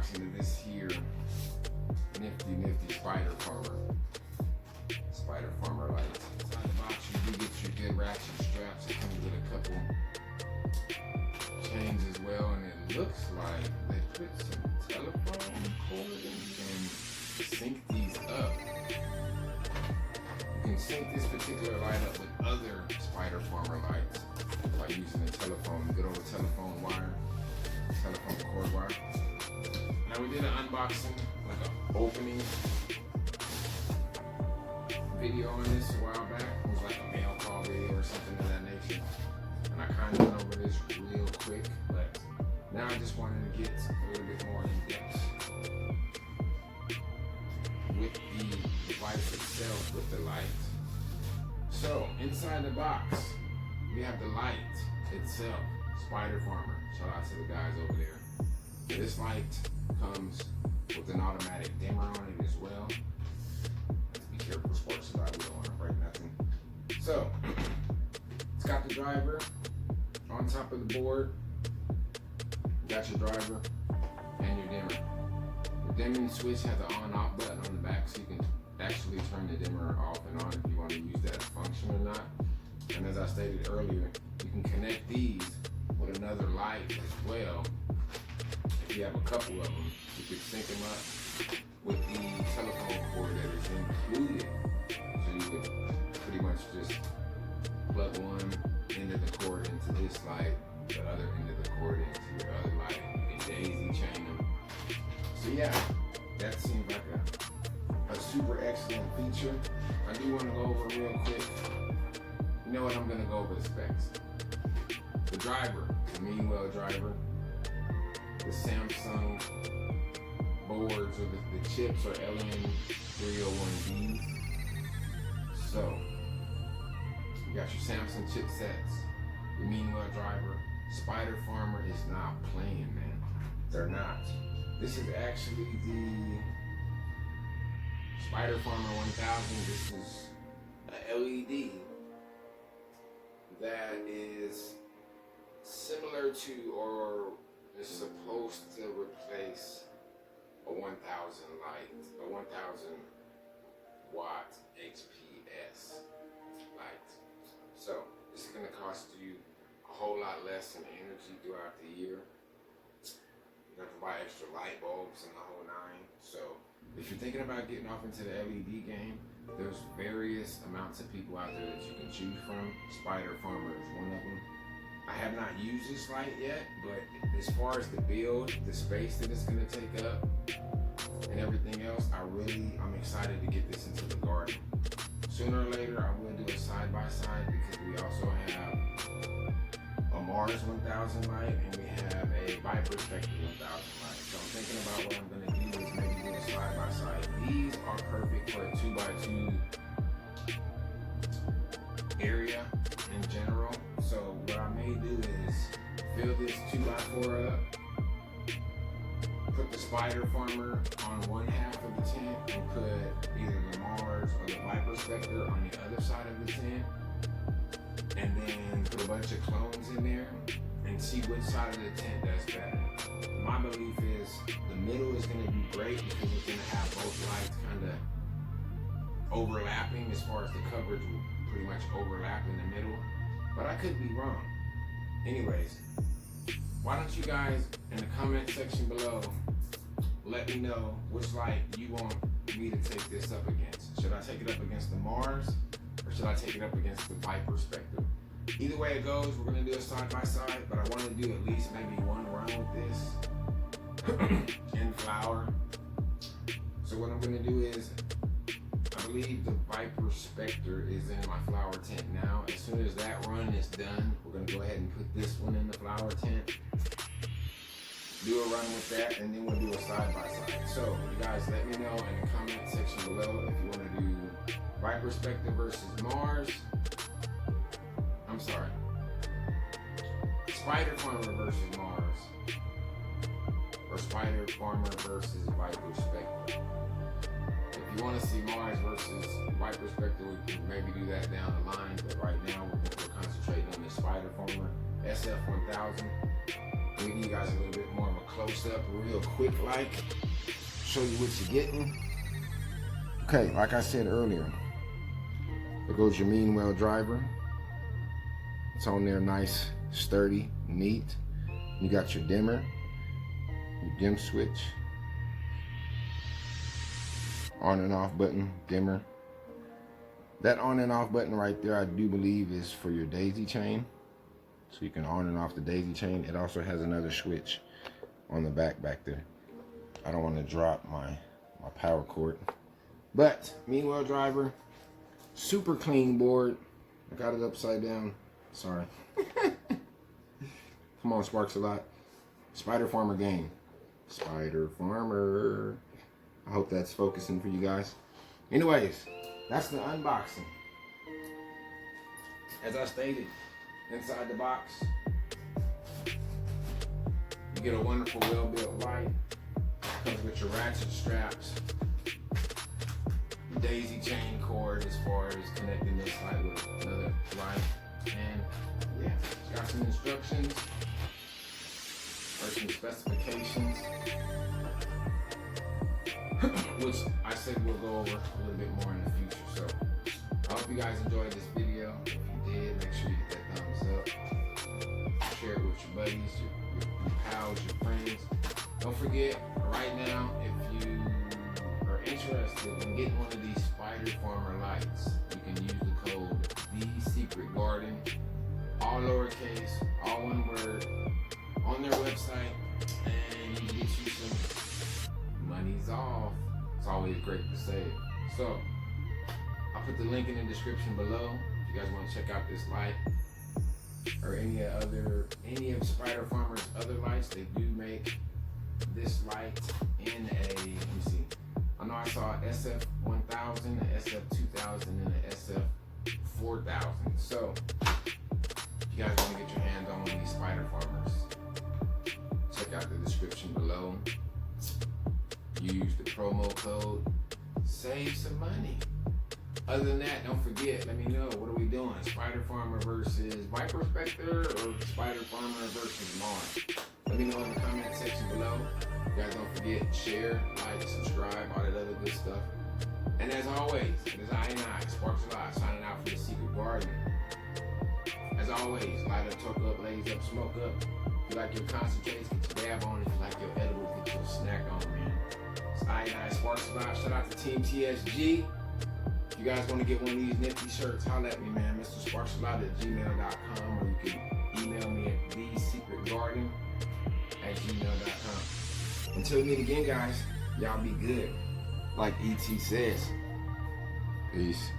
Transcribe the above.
unboxing of this here nifty Spider Farmer light. Inside the box you do get your good ratchet straps. It comes with a couple chains as well, and it looks like they put some telephone cord in and sync these up. You can sync this particular light up with other Spider Farmer lights by using a good old telephone wire, telephone cord wire. Now we did an unboxing, like an opening video on this a while back. It was like a mail call video or something of that nature. And I kind of went over this real quick, but now I just wanted to get a little bit more in depth with the device itself, with the light. So inside the box, we have the light itself, Spider Farmer. Shout out to the guys over there. This light comes with an automatic dimmer on it as well. Be careful, sports side, we don't want to break nothing. So it's got the driver on top of the board. You got your driver and your dimmer. The dimming switch has an on-off button on the back, so you can actually turn the dimmer off and on if you want to use that function or not. And as I stated earlier, you can connect these with another light as well. If you have a couple of them, you can sync them up with the telephone cord that is included. So you can pretty much just plug one end of the cord into this light, the other end of the cord into your other light. You can daisy chain them. So yeah, that seems like a super excellent feature. I do want to go over real quick. You know what, I'm going to go over the specs. The driver, the Meanwell driver, the Samsung boards, or the chips are LN301B. So, you got your Samsung chipsets, the Meanwell driver. Spider Farmer is not playing, man. They're not. This is actually the Spider Farmer 1000. This is a LED that is similar to, or is supposed to replace, a 1000 light, a 1000 watt HPS light. So this is going to cost you a whole lot less in energy throughout the year. You don't have to buy extra light bulbs and the whole nine. So if you're thinking about getting off into the LED game, there's various amounts of people out there that you can choose from. Spider Farmer is one of them. I have not used this light yet, but as far as the build, the space that it's going to take up, and everything else, I'm excited to get this into the garden. Sooner or later, I will do a side-by-side because we also have a Mars 1000 light and we have a Viper Spectre 1000 light. So I'm thinking about what I'm going to do is maybe do a side-by-side. These are perfect for a 2x2 area in general. So what I may do is fill this 2x4 up, put the Spider Farmer on one half of the tent, and put either the Mars or the Viper Spectre on the other side of the tent, and then put a bunch of clones in there and see which side of the tent does better. My belief is the middle is going to be great because it's going to have both lights kind of overlapping, as far as the coverage will pretty much overlap in the middle, but I could be wrong. Anyways, why don't you guys in the comment section below let me know which light you want me to take this up against. Should I take it up against the Mars, or should I take it up against the Viper Spectre? Either way it goes, we're going to do a side-by-side, but I want to do at least maybe one run with this in flower. So what I'm going to do is, I believe the Viper Spectre is in my flower tent now. As soon as that run is done, we're going to go ahead and put this one in the flower tent, do a run with that, and then we'll do a side-by-side. So you guys let me know in the comment section below if you want to do Viper Spectre versus Mars. I'm sorry, Spider Farmer versus Mars, or Spider Farmer versus Viper Spectre. If you want to see Mars versus Viper Spectre, we can maybe do that down the line, but right now we're concentrating on the Spider Farmer SF1000. Let me give you guys a little bit more of a close-up, real quick like. Show you what you're getting. Okay, like I said earlier, there goes your Meanwell driver. It's on there nice, sturdy, neat. You got your dimmer, your dim switch, on and off button, dimmer. That on and off button right there, I do believe is for your daisy chain. So you can on and off the daisy chain. It also has another switch on the back there. I don't want to drop my power cord. But Meanwell driver, super clean board. I got it upside down. Sorry. Come on, Sparks a lot. Spider Farmer game. Spider Farmer. I hope that's focusing for you guys. Anyways, that's the unboxing. As I stated, inside the box, you get a wonderful, well-built light. Comes with your ratchet straps, daisy chain cord as far as connecting this light with another light, and yeah, it's got some instructions or some specifications, which I said we'll go over a little bit more in the future. So I hope you guys enjoyed this video. If you did, make sure you hit that thumbs up, share it with your buddies, your pals, your friends. Don't forget, right now, if you are interested in getting one of these Spider Farmer lights, you can use the code TheSecretGarden, all lowercase, all one word, on their website, and you can get you some money's off. It's always great to save. So, I'll put the link in the description below if you guys want to check out this light or any of Spider Farmer's other lights. They do make this light in a, let me see, I know I saw an SF1000, an SF2000, and an SF4000. So, if you guys want to get your hands on one of these Spider Farmers, check out the description below. Use the promo code, save some money. Other than that, don't forget, let me know, what are we doing? Spider Farmer versus Viper Spectre or Spider Farmer versus Mars? Let me know in the comment section below. You guys don't forget, share, like, subscribe, all that other good stuff. And as always, it is I, Sparks Alive, signing out from the Secret Garden. As always, light up, talk up, blaze up, smoke up. If you like your concentrates, get your dab on. If you like your edibles, get your snack on, man. It's I, Sparks Alive. Shout out to Team TSG. If you guys want to get one of these nifty shirts, holla at me, man. Mr. SparksAlive@gmail.com, or you can email me at TheSecretGarden@gmail.com. Until we meet again, guys, y'all be good. Like ET says. Peace.